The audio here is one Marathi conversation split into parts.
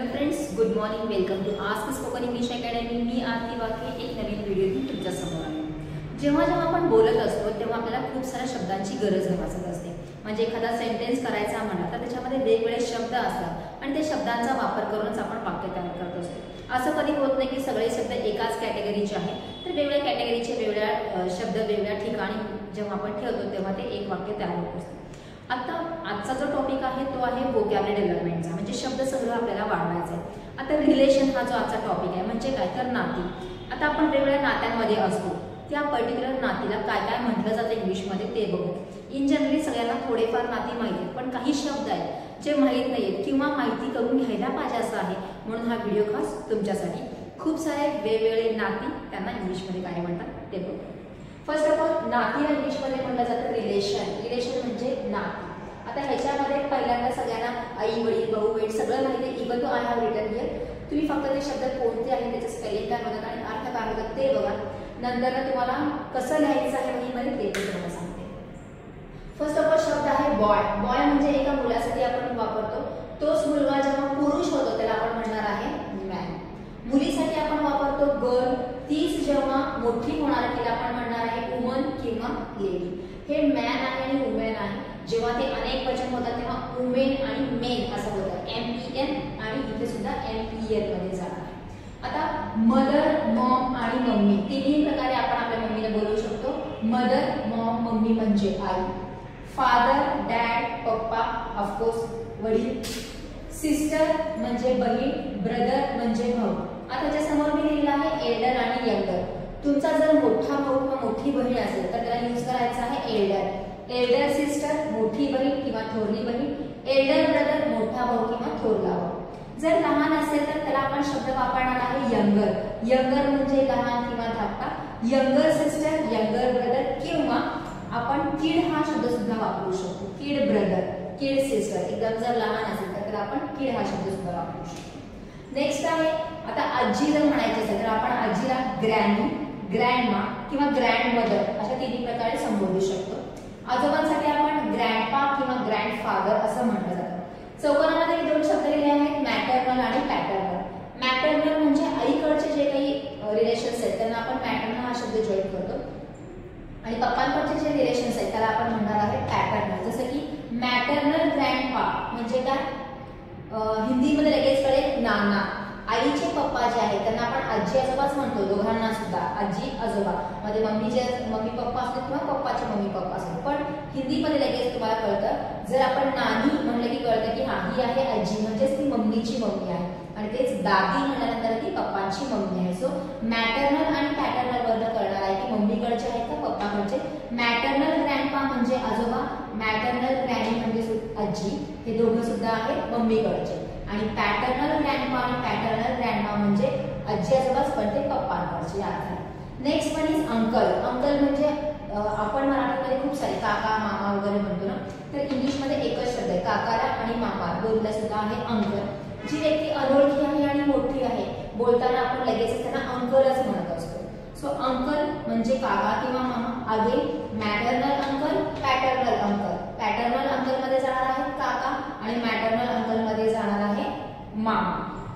Hello friends, good morning. Welcome to ask spoken English academy. मी आरती वाके एक नवीन व्हिडिओ तुमच्या समोर आले. जेव्हा आपण बोलत असतो तेव्हा आपल्याला खूप साऱ्या शब्दांची गरज भासत असते. म्हणजे एखादा सेंटेन्स करायचा म्हणा तर त्याच्यामध्ये वेगवेगळे शब्द असतात आणि त्या शब्दांचा वापर करूनच आपण वाक्य तयार करत असतो. असं कधी होत नाही की सगळे शब्द एकाच कॅटेगरीचे आहेत, तर वेगवेगळ्या कॅटेगरीचे वेगवेगळ्या शब्द वेगवेगळ्या ठिकाणी जेव्हा आपण ठेवतो तेव्हा ते एक वाक्य तयार होत असतं. आता आजचा जो टॉपिक आहे तो आहे व्होकॅब्युलरी डेव्हलपमेंटचा, म्हणजे शब्दसंग्रह आपल्याला वाढवायचा आहे. आता रिलेशन हा जो आजचा टॉपिक आहे म्हणजे काय तर नाती. आता आपण वेगवेगळ्या नात्यांमध्ये असतो, त्या पर्टिक्युलर नातीला काय काय म्हटलं जातं इंग्लिशमध्ये ते बघू. इन जनरली सगळ्यांना थोडेफार नाती माहिती आहेत, पण काही शब्द आहेत जे माहीत नाहीत किंवा माहिती करून घ्यायला पाहिजे असं आहे. म्हणून हा व्हिडिओ खास तुमच्यासाठी. खूप सारे वेगवेगळे नाती, त्यांना इंग्लिशमध्ये काय म्हणतात ते बघू. फर्स्ट ऑफ ऑल, नातीला इंग्लिशमध्ये म्हटलं जातं रिलेशन. रिलेशन म्हणजे नाती. आता ह्याच्यामध्ये पहिल्यांदा सगळ्यांना आई वडील भाऊ बहीण सगळं माहिती आहे. इवन तो आय हॅव रिटन हिअर. तुम्ही फक्त ते शब्द कोणते आहेत, त्याचे स्पेलिंग काय होतात आणि अर्थ काय होतात ते बघा. नंतर तुम्हाला कसं लिहायचं आहे वहीमध्ये ते तुम्हाला सांगते. फर्स्ट ऑफ ऑल शब्द आहे बॉय. बॉय म्हणजे एका मुलासाठी आपण वापरतो. तोच मुलगा जेव्हा पुरुष होतो त्याला आपण म्हणणार आहे मॅन. मुलीसाठी आपण वापरतो गर्ल. तीच जेव्हा मोठी होणार तिला आपण म्हणणार आहे वुमन किंवा लेडी. हे मॅन आहे आणि वुमेन आहे. जेव्हा ते अनेक वचन होतात तेव्हा वुमेन आणि मेन असं होतं. MPN आणि इथे सुद्धा MPN मध्ये जाणार आहे. आता मदर, मॉम आणि मम्मी तिन्ही प्रकारे आपण आपल्या मम्मीला बोलवू शकतो. मदर, मॉम, मम्मी म्हणजे आई. फादर, डॅड, पप्पा, ऑफकोर्स वडील. सिस्टर म्हणजे बहीण. ब्रदर म्हणजे भाऊ. आता ज्या समोर मी लिहिलेलं आहे एल्डर आणि यंगर. तुमचा जर मोठा भाऊ किंवा मोठी बहीण असेल तर त्याला यूज करायचा आहे एल्डर. एल्डर सिस्टर मोठी बहीण किंवा थोरली बहीण. एल्डर ब्रदर मोठा भाऊ किंवा थोरला भाऊ. जर लहान असेल तर त्याला आपण शब्द वापरणार आहे यंगर. यंगर म्हणजे लहान किंवा धाकटा. यंगर सिस्टर, यंगर ब्रदर किंवा आपण किड हा शब्द सुद्धा वापरू शकतो. किड ब्रदर, किड सिस्टर. एकदम जर लहान असेल तर आपण किड हा शब्द सुद्धा वापरू शकतो. नेक्स्ट आहे आता आजी जर म्हणायची असेल तर आपण आजीला ग्रॅनी, ग्रँडमा किंवा ग्रँडमदर अशा तिन्ही प्रकारे संबोधू शकतो. आजोबांसाठी आपण ग्रँडपा किंवा ग्रँडफादर असं म्हटलं जातं. चौकोनामध्ये दोन शब्द लिहिले आहेत, मॅटर्नल आणि पॅटर्नल. मॅटर्नल म्हणजे आईकडचे जे काही रिलेशन्स आहेत त्यांना आपण मॅटर्नल हा शब्द जॉईन करतो आणि पप्पांकडचे जे रिलेशन्स आहेत त्याला आपण म्हणणार आहे पॅटर्नल. जसं की मॅटर्नल ग्रँडपा म्हणजे काय, हिंदीमध्ये लगेच कळेल नाना. आईचे पप्पा जे आहेत त्यांना आपण आजी आजोबाच म्हणतो. दोघांना सुद्धा आजी आजोबा मध्ये मम्मी पप्पा असतात किंवा पप्पाचे मम्मी पप्पा असतात. पण हिंदीमध्ये लगेच तुम्हाला कळतं. जर आपण नानी म्हणलं की कळतं की हा ही आहे आजी म्हणजेच ती मम्मीची मम्मी आहे आणि तेच दादी म्हणल्यानंतर ती पप्पांची मम्मी आहे. सो मॅटर्नल आणि पॅटर्नल वरनं कळणार आहे की मम्मीकडचे आहेत का पप्पाकडचे. मॅटर्नल ग्रँडपा म्हणजे आजोबा, मॅटर्नल ग्रॅनी म्हणजे आजी. हे दोघं सुद्धा आहेत मम्मीकडचे. आणि पॅटर्नल ग्रँडपा आणि पॅटर्नल ग्रँडमा म्हणजे आजी आजोबाच पण ते पप्पांकडचे आहेत. Next one is uncle. Uncle म्हणजे आपण मराठीमध्ये खूप सारे काका मामा वगैरे म्हणतो ना, तर इंग्लिशमध्ये एकच शब्द आहे काकाला आणि मामा दोनला सुद्धा आहे अंकल. जी व्यक्ती अनोळखी आहे आणि मोठी आहे बोलताना आपण लगेच त्यांना अंकलच म्हणत असतो. सो अंकल म्हणजे काका किंवा मामा. Again maternal uncle, paternal uncle. Paternal uncle मध्ये जाणार आहे काका आणि मॅटर्नल अंकल मध्ये जाणार आहे मामा.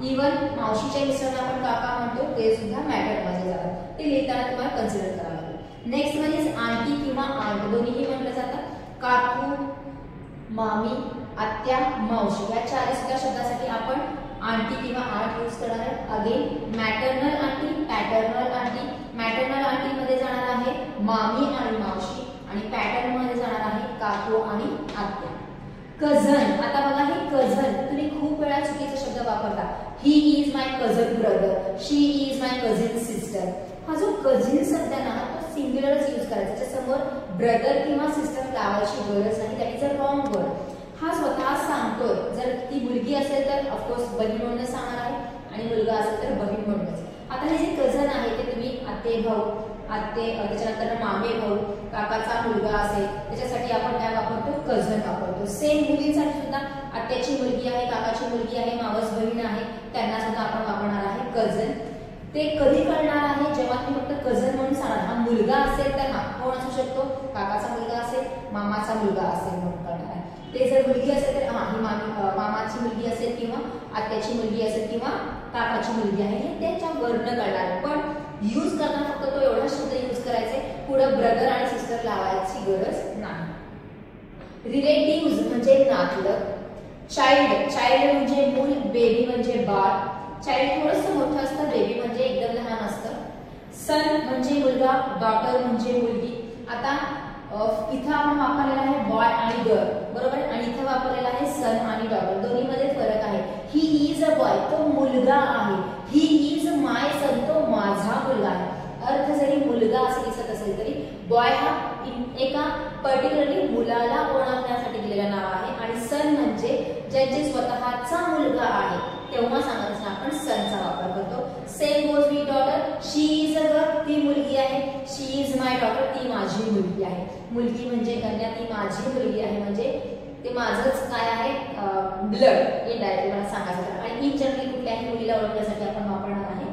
इवन मावशीच्या मिस्टरांना आपण काका म्हणतो ते सुद्धा मॅटर मध्ये जातात. ते लिहिताना तुम्हाला कन्सिडर करावं लागेल. नेक्स्ट वन इज आंटी किंवा आंट. दोन्हीही म्हटलं जातं. काकू, मामी, आत्या, मावशी या चारही सुद्धा शब्दासाठी आपण आंटी किंवा आंट यूज करणार आहे. Again maternal aunty, paternal aunty. Maternal aunty मध्ये जाणार आहे मामी आणि मावशी आणि पॅटर्न मध्ये जाणार आहे काकू आणि आत्या. कझन. आता बघा हे कझन तुम्ही खूप वेळा चुकीचा शब्द वापरता. ही is my कझन brother, she is my cousin sister. हा जो कझिन शब्द ना तो सिंग्युलरच यूज करायचा. त्याच्यासमोर ब्रदर किंवा सिस्टर लावायची गरज नाही. That is a wrong word. हा स्वतः सांगतोय. जर ती मुलगी असेल तर ऑफकोर्स बहीण म्हणून सांगणार आहे आणि मुलगा असेल तर बहीण म्हणूनच. आता हे जे कझन आहे ते तुम्ही आते भाऊ, त्याच्यानंतर मामे भाऊ, काकाचा मुलगा असेल त्याच्यासाठी आपण काय वापरतो कझन वापरतो. सेम मुलींसाठी सुद्धा आत्याची मुलगी आहे, काकाची मुलगी आहे, मावस बहीण आहे त्यांना सुद्धा आपण वापरणार आहे कझन. ते कधी कळणार आहे जेव्हा तुम्ही फक्त कझन म्हणून सांगणार. हा मुलगा असेल तर हा कोण असू शकतो, काकाचा मुलगा असेल, मामाचा मुलगा असेल म्हणून कळणार आहे. ते जर मुलगी असेल तर हा ही मामाची मुलगी असेल किंवा आत्याची मुलगी असेल किंवा काकाची मुलगी आहे हे त्याच्या वर्ण कळणार, पण यूज करताना फक्त तो एवढा शब्द यूज करायचा, पुढे ब्रदर आणि सिस्टर लावायची गरज नाही. रिलेटिव्ह म्हणजे नातलग. चाइल्ड, चाइल्ड म्हणजे मूल, बेबी म्हणजे बाळ. चाइल्ड थोडंसं मोठं असतं, बेबी म्हणजे एकदम लहान असतं. सन म्हणजे मुलगा, डॉटर म्हणजे मुलगी. आता इथं आपण वापरलेला आहे बॉय आणि गर्ल, बरोबर, आणि इथं वापरलेला आहे सन आणि डॉटर, दोन्हीमध्ये फरक आहे. ही इज अ बॉय, तो मुलगा आहे. ही इज माय सन, तो माझा मुलगा आहे. अर्थ जरी मुलगा असं दिसत असेल तरी बॉय हा एका पर्टिक्युलरली मुलाला ओळखण्यासाठी दिलेलं नाव आहे, आणि सन म्हणजे ज्याचे स्वतःचा मुलगा आहे तेव्हा सांगत असताना आपण सनचा वापर करतो. Same goes with daughter. She is a girl, ती मुलगी आहे. शी इज माय डॉटर, ती माझी मुलगी आहे. मुलगी म्हणजे कन्या, ती माझी मुलगी आहे, म्हणजे ते माझंच काय आहे ब्लड इनडायरेक्टली मला सांगायचं. आणि इन जनरली कुठल्याही मुलीला ओळखण्यासाठी आपण वापरणार आहे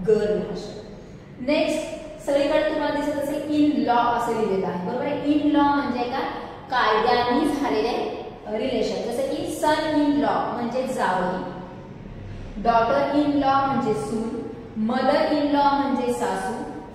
गर्ल हा शब्द. नेक्स्ट सगळीकडे तुम्हाला दिसत असेल इन लॉ असे लिहिलेलं आहे, बरोबर आहे. इन लॉ म्हणजे का कायद्याने झालेले रिलेशन, जसं की सन इन लॉ म्हणजे जावई, डॉटर इन लॉ म्हणजे सून, मदर इन लॉ म्हणजे सासू,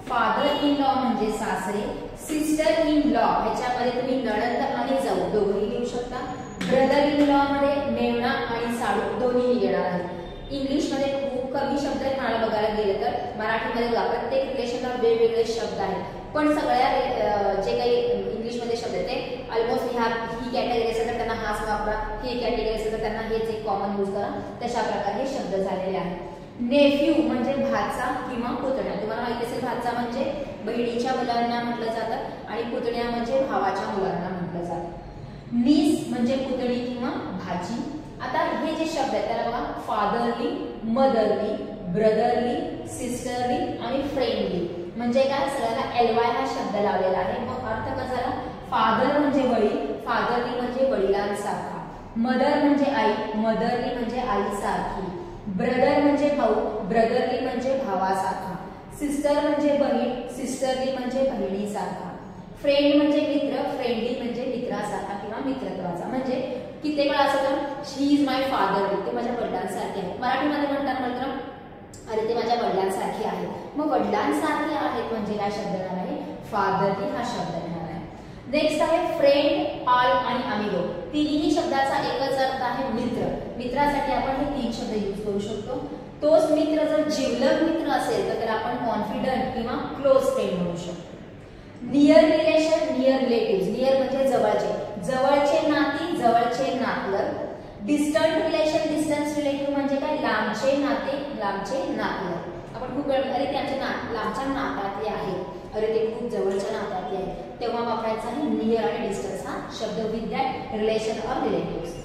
फादर इन लॉ म्हणजे सासरे, सिस्टर इन लॉ ह्याच्यामध्ये तुम्ही नणंद आणि जाऊ दोघंही लिहू शकता. ब्रदर इन लॉ मध्ये मेवणा आणि साडू दोन्ही येणार आहेत. इंग्लिश मध्ये खूप कमी शब्द आहेत मला बघायला गेले तर, मराठीमध्ये बघा प्रत्येक रिलेशनला वेगवेगळे शब्द आहेत, पण सगळ्या जे काही इंग्लिश मध्ये शब्द आहेत ते ऑलमोस्ट ही कॅटेगरी असेल तर त्यांना हाच वापरा, ही कॅटेगरी असेल तर त्यांना हेच एक कॉमन यूज करा, तशा प्रकारे हे शब्द झालेले आहेत. नेफ्यू म्हणजे भाचा किंवा पुतण्या. तुम्हाला माहिती असेल भाचा म्हणजे बहिणीच्या मुलांना म्हटलं जातं आणि पुतण्या म्हणजे भावाच्या मुलांना म्हटलं जातं. नीस म्हणजे पुतणी किंवा भाची. आता हे जे शब्द आहेत त्याला बघा फादरली, मदरली, ब्रदरली, सिस्टरली आणि फ्रेंडली. म्हणजे काय सगळ्याला एलवाय हा शब्द लावलेला आहे. मग अर्थ कसा झाला? फादर म्हणजे वडील, फादरली म्हणजे वडिलांसारखा, मदर म्हणजे आई, मदरली म्हणजे आईसारखी, ब्रदर म्हणजे भाऊ, ब्रदरली म्हणजे भावासारखा, सिस्टर म्हणजे बहीण, सिस्टरली म्हणजे बहिणीसारखा, फ्रेंड म्हणजे मित्र, फ्रेंडली म्हणजे मित्रासारखा किंवा मित्रत्वाचा. म्हणजे किती वेळा असं तर शी इज माय फादर, ते माझ्या वडिलांसारखे आहे. मराठीमध्ये म्हणतात मात्र अरे ते माझ्या वडिलांसारखे आहेत. मग वडिलांसारखे आहेत म्हणजे काय शब्द येणार आहे? फादरली हा शब्द येणार आहे. नेक्स्ट आहे फ्रेंड, पाल आणि अमिगो. तिन्ही शब्दाचा एकच अर्थ आहे मित्र. मित्रासाठी आपण हे तीन शब्द यूज करू शकतो. तोच मित्र जर जिवलग मित्र असेल तर त्याला आपण कॉन्फिडंट किंवा क्लोज फ्रेंड म्हणू शकतो. Near relation, near relative. Near म्हणजे जवळचे, जवळचे नाती, जवळचे नातलग. डिस्टंट रिलेशन, डिस्टन्स रिलेटिव्ह म्हणजे काय लांबचे नाते, लांबचे नातलग. आपण खूप वेळ अरे ते आमच्या लांबच्या नात्यातले आहेत, अरे ते खूप जवळच्या नात्यातले आहेत, तेव्हा वापरायचा आहे नियर आणि डिस्टन्स हा शब्द with that relation or relative.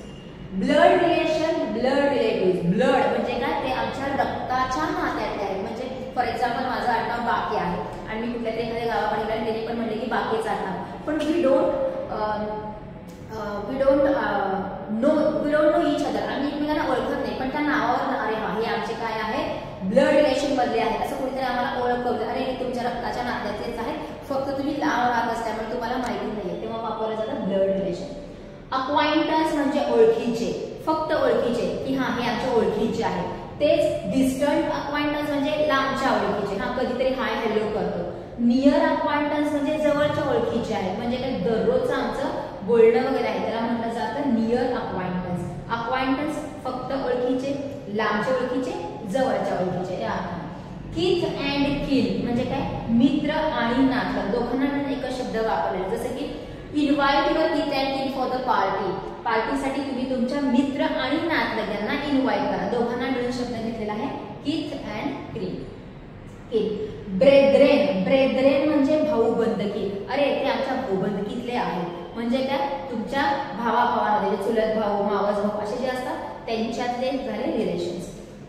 Blood relation, blood relative. Blood म्हणजे काय ते आमच्या रक्ताच्या नात्यातले आहेत. म्हणजे फॉर एक्झाम्पल माझं आडनाव बाके आहे आणि मी कुठल्या तरी एखाद्या गावाकडे गेले त्यांनी पण म्हणले की बाकेच आडनाव, पण we don't know each other. आम्ही एकमेकांना ओळखत नाही, पण त्या नावावर अरे हा हे आमचे काय आहे ब्लड रिलेशन मधले आहेत असं कोणीतरी आम्हाला ओळख करतं. अरे तुमच्या रक्ताच्या नात्यातलेच आहेत, फक्त तुम्ही लांब राहत असल्यामुळे तुम्हाला माहिती नाहीये, तेव्हा वापरलं जातं ब्लड रिलेशन. अक्वाइंटन्स म्हणजे ओळखीचे, फक्त ओळखीचे की हा हे आमच्या ओळखीचे आहे. तेच डिस्टंट अक्वाइंटन्स म्हणजे लांबच्या ओळखीचे, हा कधीतरी हाय हॅलो करतो. नियर अक्वाइंटन्स म्हणजे जवळच्या ओळखीचे आहेत, म्हणजे काय दररोजचं आमचं बोलणं वगैरे आहे त्याला म्हटलं जातं नियर अक्वाइंटन्स. अक्वाइंटन्स फक्त ओळखीचे, लांबच्या ओळखीचे, जवळच्या ओळखीचे या अर्थाने. किथ अँड किन म्हणजे काय मित्र आणि नातलग, दोघांना मिळून एकच शब्द वापरलेला. जसं की इन्व्हाइट युअर किथ अँड किन फॉर द पार्टी. पार्टीसाठी तुम्ही तुमच्या मित्र आणि नातलग यांना इन्व्हाइट करा, दोघांना मिळून शब्द घेतलेला आहे किथ अँड किन. ब्रेद्रेन, ब्रेद्रेन म्हणजे भाऊबंदकी, अरे ते आमच्या भाऊबंदकीतले आहेत, म्हणजे काय तुमच्या भावाभावांमध्ये चुलत भाऊ, मावस भाऊ असे जे असतात त्यांच्यातले झाले रिलेशन्स.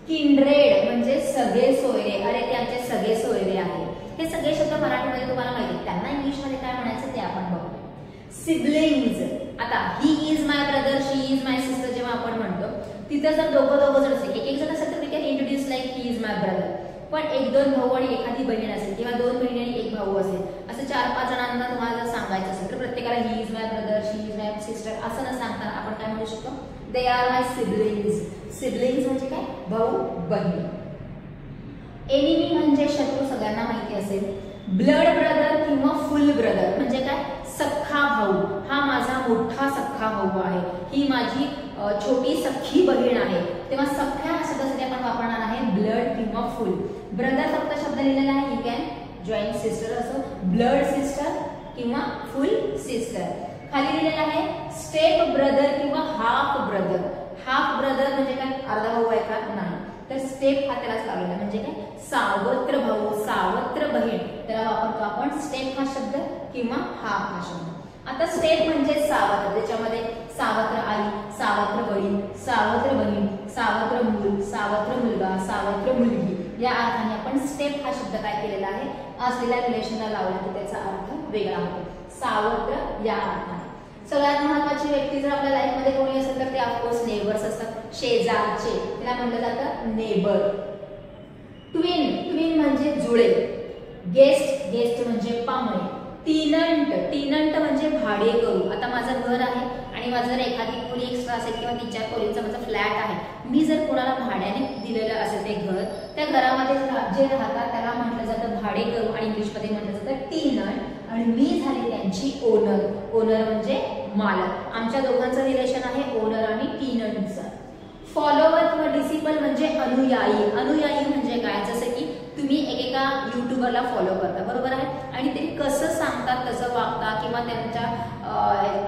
किंड्रेड म्हणजे सगळे सोयरे, अरे ते आमचे सगळे सोयरे आहेत. हे सगळे शब्द मराठीमध्ये तुम्हाला माहिती, त्यांना इंग्लिशमध्ये काय म्हणायचं ते आपण बघू. सिबलिंग्स. आता ही is my brother, she is my sister जेव्हा आपण म्हणतो तिथं जर दोघं जण असेल, एक जण असेल तर we can introduce like he is my brother. पण एक दोन भाऊ आणि एखादी बहीण असेल किंवा दोन बहिणी आणि एक भाऊ असेल, असं 4-5 जणांना तुम्हाला जर सांगायचं असेल तर प्रत्येकाला ही is my brother, she is my sister असं न सांगता आपण काय म्हणू शकतो they are my siblings. Siblings म्हणजे काय, भाऊ बहीण. एनिमी म्हणजे शत्रू, सगळ्यांना माहिती असेल. ब्लड ब्रदर किंवा फुल ब्रदर म्हणजे काय, सख्खा भाऊ. हा माझा मोठा सख्खा भाऊ आहे, ही माझी छोटी सख्खी बहीण आहे. तेव्हा सख्ख्या शब्दासाठी आपण वापरणार आहे ब्लड किंवा फुल. ब्रदर फक्त शब्द लिहिलेला आहे, यू कॅन जॉईंट सिस्टर असो, ब्लड सिस्टर किंवा फुल सिस्टर. खाली लिहिलेला आहे स्टेप ब्रदर किंवा हाफ ब्रदर. हाफ ब्रदर म्हणजे काय, अर्धा भाऊ आहे का, नाही. तर स्टेप हा त्यालाच लावलेला म्हणजे काय, सावत्र भाऊ, सावत्र बहीण. त्याला वापरतो आपण स्टेप हा शब्द किंवा हाफ हा शब्द. आता स्टेप म्हणजे सावत्र, त्याच्यामध्ये सावत्र आई, सावत्र वडील, सावत्र बहीण, सावत्र मूल, सावत्र मुलगा, सावत्र मुलगी, या अर्थाने आपण स्टेप हा शब्द काय केलेला आहे, असलेल्या रिलेशनला लावला की त्याचा अर्थ वेगळा होतो. सावत्र या अर्थाने. सगळ्यात महत्त्वाची व्यक्ती जर आपल्या लाईफ मध्ये कोणी असेल तर ते ऑफकोर्स नेबर्स असतात, शेजारचे. त्याला म्हटलं जातं नेबर. ट्विन, ट्विन म्हणजे जुळे. गेस्ट, गेस्ट म्हणजे पाहुणे. टिनंट, टिनंट म्हणजे भाडेकरू. आता माझं घर आहे आणि माझं जर एखादी खोली एक्स्ट्रा असेल किंवा 3-4 खोलीचा माझा फ्लॅट आहे, मी जर कोणाला भाड्याने दिलेलं असेल ते घर, त्या घरामध्ये जे राहतात त्याला म्हटलं जातं भाडेकरू आणि इंग्लिशमध्ये म्हटलं जातं टिनंट. आणि मी झाले त्यांची ओनर. ओनर म्हणजे मालक. आमच्या दोघांचं रिलेशन आहे ओनर आणि टिनंटचं. फॉलोवर किंवा डिसिपल म्हणजे अनुयायी. अनुयायी म्हणजे काय, जसं की तुम्ही एकेका युट्यूबरला फॉलो करता, बरोबर आहे, आणि ते कसं सांगतात कसं वागतात किंवा त्यांच्या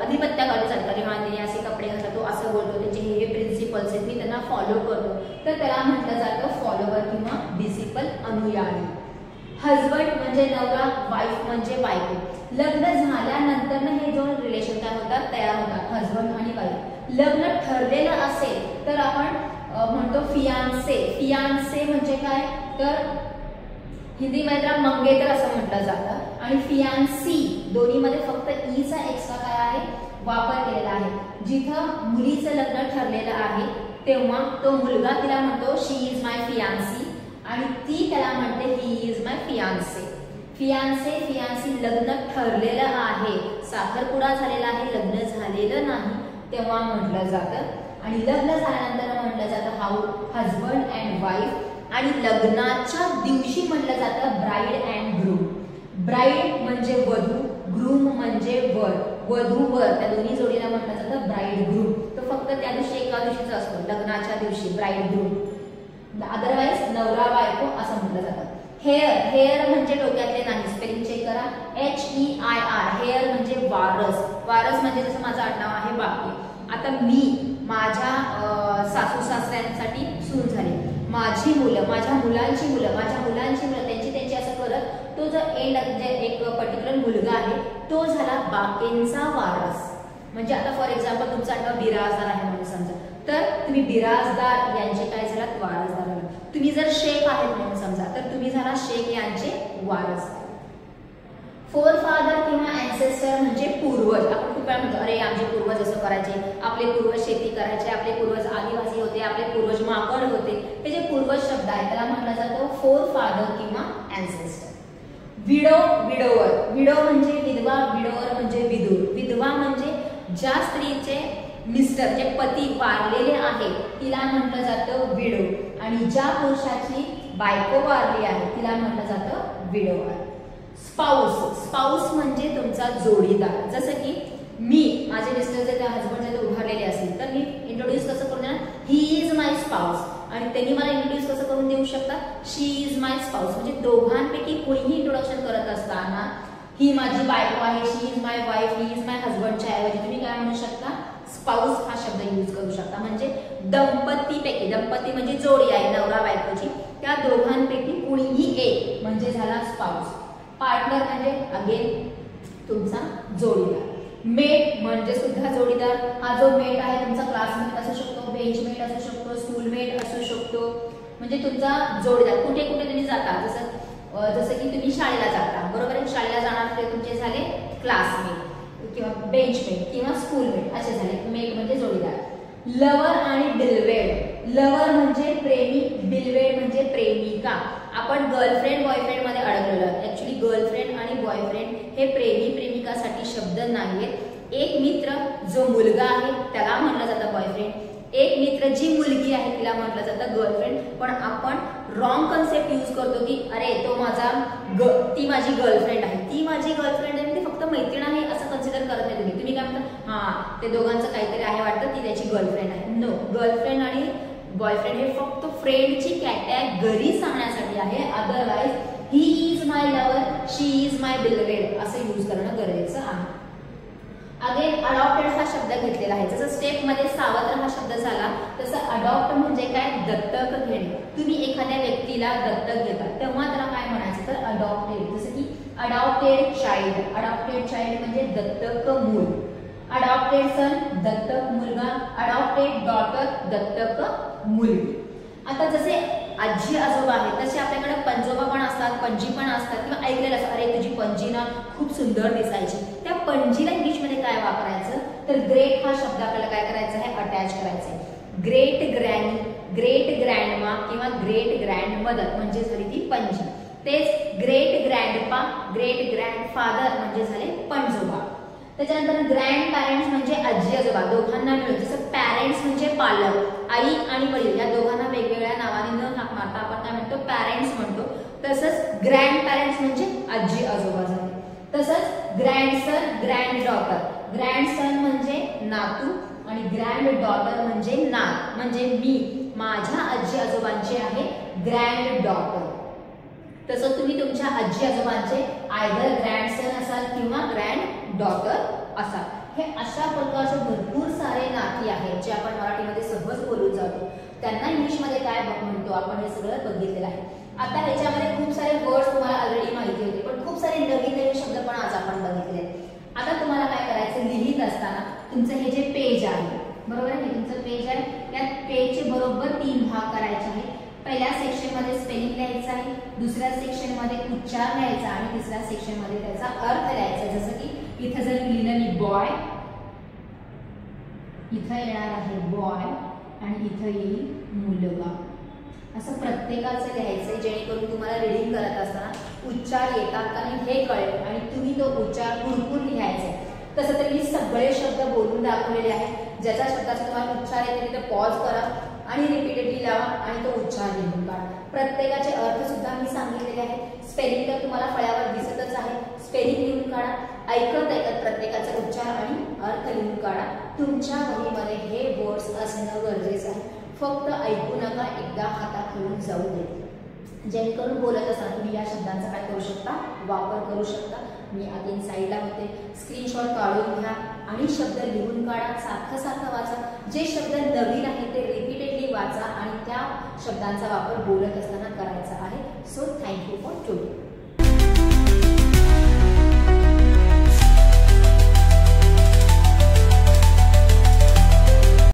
अधिपत्याखाली चालतात, जेव्हा त्यांनी असे कपडे घालतात तो असं बोलतो, त्यांचे हे प्रिन्सिपल्स आहेत मी त्यांना फॉलो करतो, तर त्याला म्हटलं जातं फॉलोवर किंवा डिसिपल, अनुयायी. हजबंड म्हणजे नवरा, वाईफ म्हणजे बायको. लग्न झाल्यानंतर हे दोन रिलेशन काय होतात, तयार होतात, हजबंड आणि वाईफ. लग्न ठरलेलं असेल तर आपण म्हणतो फियांसे. फियांसे म्हणजे काय, तर हिंदीमध्ये मंगेतर असं म्हटलं जातं. आणि फियांसी दोन्हीमध्ये फक्त ईचा एक्स्ट्रा काय आहे, वापर केलेला आहे. जिथं मुलीचं लग्न ठरलेलं आहे तेव्हा तो मुलगा तिला म्हणतो शी इज माय फियांसी आणि ती त्याला म्हणते he is my fiance. Fiance, fiancee लग्न ठरलेलं आहे, साखरपुडा झालेला आहे, लग्न झालेलं नाही तेव्हा म्हटलं जातं. आणि लग्न झाल्यानंतर म्हटलं जातं हाऊ, हजबंड अँड वाईफ. आणि लग्नाच्या दिवशी म्हटलं जातं ब्राईड अँड ग्रूम. ब्राईड म्हणजे वधू, ग्रूम म्हणजे वर, वधू वर, त्या दोन्ही जोडीला म्हटलं जातं ब्राईड ग्रूम. तो फक्त त्या दिवशी एका दिवशीचा असतो, लग्नाच्या दिवशी ब्राईड ग्रूम. अदरवाईज नवरा बायको असं म्हटलं जातं. हेअर, हेअर म्हणजे डोक्यातले नाही, स्पेलिंग चेक करा, HEIR. हेअर म्हणजे वारस. वारस म्हणजे जसं माझं आडनाव आहे बापे. आता मी माझ्या सासू सासऱ्यांसाठी सून झाले, माझी मुलं, माझ्या मुलांची मुलं, माझ्या मुलांची मुलं, त्यांची असं करत तो जो एंड म्हणजे एक पर्टिक्युलर मुलगा आहे तो झाला बाकेंचा वारस. म्हणजे आता फॉर एक्झाम्पल तुमचं आडनाव बिराजदार आहे म्हणून समजा, तर तुम्ही बिराजदार यांचे काय झालात, वारसदार झाला. तुम्ही जर शेख आहेत म्हणून समजा तर तुम्ही झाला शेख यांचे वारस. फोरफादर किंवा अँसेस्टर म्हणजे पूर्वज. आपण खूप वेळा म्हणतो अरे आमचे पूर्वज असं करायचे, आपले पूर्वज शेती करायचे, आपले पूर्वज आदिवासी होते, आपले पूर्वज माकड होते. हे जे पूर्वज शब्द आहे त्याला म्हटलं जातं फोरफादर किंवा अँसेस्टर. Widow, widower. विडो म्हणजे विधवा, विडोवर म्हणजे विधूर. विधवा म्हणजे ज्या स्त्रीचे मिस्टर जे पती वारलेले आहे तिला म्हटलं जातं विडो. आणि ज्या पुरुषाची बायको वारली आहे तिला म्हटलं जातं विडोवर. स्पाऊस, स्पाऊस म्हणजे तुमचा जोडीदार. जसं की मी माझे मिस्टर जे त्या हजबंड जे उभारलेले असतील तर मी इंट्रोड्यूस कसं करून देणार, ही इज माय स्पाऊस. आणि त्यांनी मला इंट्रोड्यूस कसं करून देऊ शकतात, शी इज माय स्पाऊस. म्हणजे दोघांपैकी कोणीही इंट्रोडक्शन करत असताना ही माझी बायको आहे, she is my wife, he is my हजबंडच्या ऐवजी तुम्ही काय म्हणू शकता, स्पाऊस हा शब्द यूज करू शकता. म्हणजे दंपतीपैकी, दंपती म्हणजे जोडी आहे नवरा बायकोची, त्या दोघांपैकी कोणीही एक म्हणजे झाला स्पाऊस. पार्टनर म्हणजे अगेन तुमचा जोडीदार. मेट म्हणजे सुद्धा जोडीदार. हा जो मेट आहे तुमचा क्लासमेट असू शकतो, बेंचमेट असू शकतो, स्कूलमेट असू शकतो. म्हणजे तुमचा जोडीदार. कुठे कुठे तुम्ही जाता, जसं की तुम्ही शाळेला जाता, बरोबर आहे, शाळेला जाणार ते तुमचे झाले क्लासमेट किंवा बेंचमेट किंवा स्कूलमेट असे झाले. मेट म्हणजे जोडीदार. लवर आणि बिलवेड. लवर म्हणजे प्रेमी, बिलवेड म्हणजे प्रेमिका. आपण गर्लफ्रेंड बॉयफ्रेंड मध्ये अडकलेलो आहोत. ऍक्च्युली गर्लफ्रेंड आणि बॉयफ्रेंड हे प्रेमी प्रेमिकासाठी शब्द नाहीयेत. एक मित्र जो मुलगा आहे त्याला म्हटलं जातं बॉयफ्रेंड, एक मित्र, जी मुलगी आहे तिला म्हटलं जातं गर्लफ्रेंड, पण आपण रॉंग कन्सेप्ट यूज करतो की अरे तो माझा ती माझी गर्लफ्रेंड आहे, ती माझी गर्लफ्रेंड आहे, ती फक्त मैत्रीण आहे असं कन्सिडर करत नाही तुम्ही. तुम्ही काय म्हणता, हा ते दोघांचं काहीतरी आहे वाटतं, ती त्याची गर्लफ्रेंड आहे. नो, गर्लफ्रेंड आणि बॉयफ्रेंड हे फक्त फ्रेंडची कॅटेगरी सांगण्यासाठी आहे. Otherwise he is my lover, she is my beloved असं यूज करणं गरजेचं आहे. अगेन अडॉप्टेड हा शब्द घेतलेला आहे. जसं स्टेप मध्ये सावत्र हा शब्द झाला, तसं अडॉप्ट म्हणजे काय, दत्तक घेणे. तुम्ही एखाद्या व्यक्तीला दत्तक घेता तेव्हा त्याला काय म्हणायचं तर अडॉप्टेड. जसं की अडॉप्टेड चाइल्ड, अडॉप्टेड चाइल्ड म्हणजे दत्तक मूल. अडॉप्टेड सन दत्तक मुलगा, अडॉप्टेड डॉटर दत्तक मुलगी. आता जसे आजी आजोबा आहेत तसे आपल्याकडे पंजोबा पण असतात, पणजी पण असतात, किंवा ऐकलेलं असतं अरे तुझी पणजी ना खूप सुंदर दिसायची. त्या पणजीला इंग्लिशमध्ये काय वापरायचं तर ग्रेट हा शब्द आपल्याला काय करायचा आहे, अटॅच करायचा आहे. ग्रेट ग्रॅनी, ग्रेट ग्रँडमा किंवा ग्रेट ग्रँड मदर म्हणजे झाली ती पणजी. तेच ग्रेट ग्रँडपा, ग्रेट ग्रँडफादर म्हणजे झाले पणजोबा. त्याच्यानंतर ग्रँड पॅरेंट्स म्हणजे आजी आजोबा दोघांना मिळून. जसं पॅरेंट्स म्हणजे पालक, आई आणि वडील या दोघांना वेगवेगळ्या नावाने न हाक मारता आपण काय म्हणतो, पॅरेंट्स म्हणतो. तसंच ग्रँड पॅरेंट्स म्हणजे आजी आजोबा झाले. तसंच ग्रँडसन, ग्रँड डॉटर. ग्रँडसन म्हणजे नातू आणि ग्रँड डॉटर म्हणजे नात. म्हणजे मी माझ्या आजी आजोबांचे आहे ग्रँड डॉटर. तसं तुम्ही तुमच्या आजी आजोबांचे आयदर ग्रँडसन असाल किंवा ग्रँड डॉटर असाल. हे अशा प्रकारचे भरपूर सारे नाती आहेत जे आपण मराठीमध्ये सहज बोलून जातो. त्यांना इंग्लिशमध्ये काय म्हणतो आपण हे सगळं बघितलेलं आहे. आता ह्याच्यामध्ये खूप सारे वर्ड्स तुम्हाला ऑलरेडी माहिती होते, पण खूप सारे नवीन नवीन शब्द पण आज आपण बघितले. आता तुम्हाला काय करायचं, लिहित असताना तुमचं हे जे पेज आहे बरोबर आहे, तुमचं पेज आहे, त्या पेजचे बरोबर 3 भाग करायचे आहेत. पहिल्या सेक्शन मध्ये स्पेलिंग लिहायचं आहे, दुसऱ्या सेक्शन मध्ये उच्चार लिहायचा आणि तिसऱ्या सेक्शन मध्ये त्याचा अर्थ लिहायचा. जसं की इथं जर लिहिलं मी बॉय, इथं येणार आहे बॉय आणि इथं येईल मुलगा. असं प्रत्येकाचं लिहायचंय जेणेकरून तुम्हाला रीडिंग करत असताना उच्चार येतात का नाही हे कळेल आणि तुम्ही तो उच्चार भरपूर लिहायचा. तसं तर मी सगळे शब्द बोलून दाखवलेले आहेत. ज्याचा शब्दाचा तुम्हाला उच्चार येते तिथे पॉज करा आणि रिपीटेडली लावा आणि तो उच्चार लिहून काढा. प्रत्येकाचे अर्थ सुद्धा मी सांगितलेले आहेत. स्पेलिंग तर तुम्हाला फळ्यावर दिसतच आहे, स्पेलिंग लिहून काढा. ऐकत ऐकत प्रत्येकाचा उच्चार आणि अर्थ लिहून काढा. तुमच्या वहीमध्ये हे वर्ड्स असणं गरजेचं आहे. फक्त ऐकू नका, एकदा हाताखालून जाऊ दे, जेणेकरून बोलत असताना तुम्ही या शब्दांचा काय करू शकता, वापर करू शकता. मी अगेन साईडला होते, स्क्रीनशॉट काढून घ्या आणि शब्द लिहून काढा. सारखं सारखं वाचा. जे शब्द नवीन आहेत ते रिपीटेडली वाचा आणि त्या शब्दांचा वापर बोलत असताना करायचा आहे. सो